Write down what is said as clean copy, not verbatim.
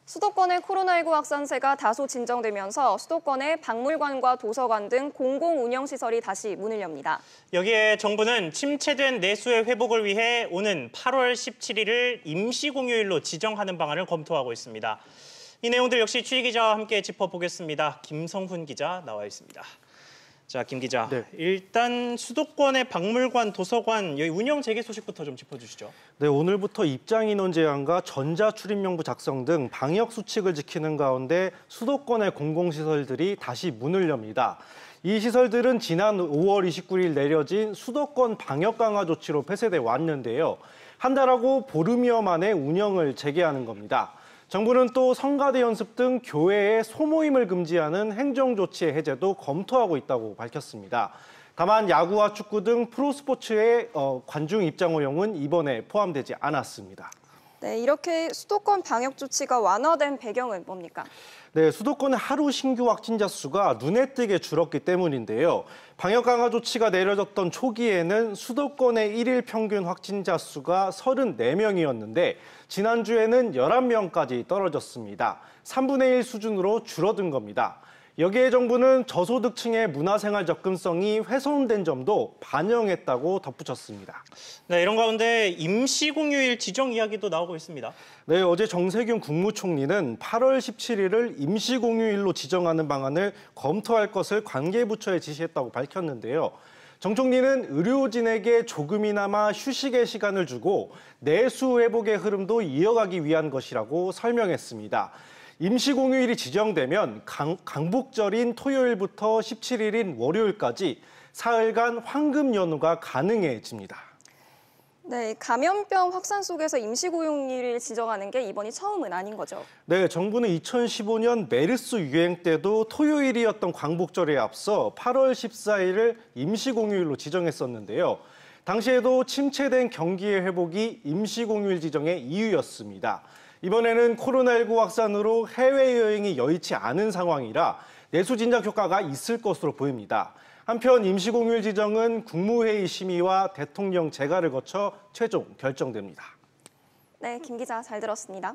수도권의 코로나19 확산세가 다소 진정되면서 수도권의 박물관과 도서관 등 공공운영시설이 다시 문을 엽니다. 여기에 정부는 침체된 내수의 회복을 위해 오는 8월 17일을 임시공휴일로 지정하는 방안을 검토하고 있습니다. 이 내용들 역시 취희 기자와 함께 짚어보겠습니다. 김성훈 기자 나와 있습니다. 자, 김 기자. 네. 일단 수도권의 박물관, 도서관 여기 운영 재개 소식부터 좀 짚어주시죠. 네, 오늘부터 입장 인원 제한과 전자 출입명부 작성 등 방역 수칙을 지키는 가운데 수도권의 공공시설들이 다시 문을 엽니다. 이 시설들은 지난 5월 29일 내려진 수도권 방역 강화 조치로 폐쇄돼 왔는데요. 한 달하고 보름여 만에 운영을 재개하는 겁니다. 정부는 또 성가대 연습 등 교외의 소모임을 금지하는 행정조치의 해제도 검토하고 있다고 밝혔습니다. 다만 야구와 축구 등 프로스포츠의 관중 입장 허용은 이번에 포함되지 않았습니다. 네, 이렇게 수도권 방역 조치가 완화된 배경은 뭡니까? 네, 수도권의 하루 신규 확진자 수가 눈에 띄게 줄었기 때문인데요. 방역 강화 조치가 내려졌던 초기에는 수도권의 일일 평균 확진자 수가 34명이었는데 지난주에는 11명까지 떨어졌습니다. 3분의 1 수준으로 줄어든 겁니다. 여기에 정부는 저소득층의 문화생활 접근성이 훼손된 점도 반영했다고 덧붙였습니다. 네, 이런 가운데 임시공휴일 지정 이야기도 나오고 있습니다. 네, 어제 정세균 국무총리는 8월 17일을 임시공휴일로 지정하는 방안을 검토할 것을 관계부처에 지시했다고 밝혔는데요. 정 총리는 의료진에게 조금이나마 휴식의 시간을 주고 내수 회복의 흐름도 이어가기 위한 것이라고 설명했습니다. 임시공휴일이 지정되면 강복절인 토요일부터 17일인 월요일까지 사흘간 황금 연휴가 가능해집니다. 네, 감염병 확산 속에서 임시공휴일을 지정하는 게 이번이 처음은 아닌 거죠? 네, 정부는 2015년 메르스 유행 때도 토요일이었던 광복절에 앞서 8월 14일을 임시공휴일로 지정했었는데요. 당시에도 침체된 경기의 회복이 임시공휴일 지정의 이유였습니다. 이번에는 코로나19 확산으로 해외여행이 여의치 않은 상황이라 내수 진작 효과가 있을 것으로 보입니다. 한편 임시공휴일 지정은 국무회의 심의와 대통령 재가를 거쳐 최종 결정됩니다. 네, 김 기자 잘 들었습니다.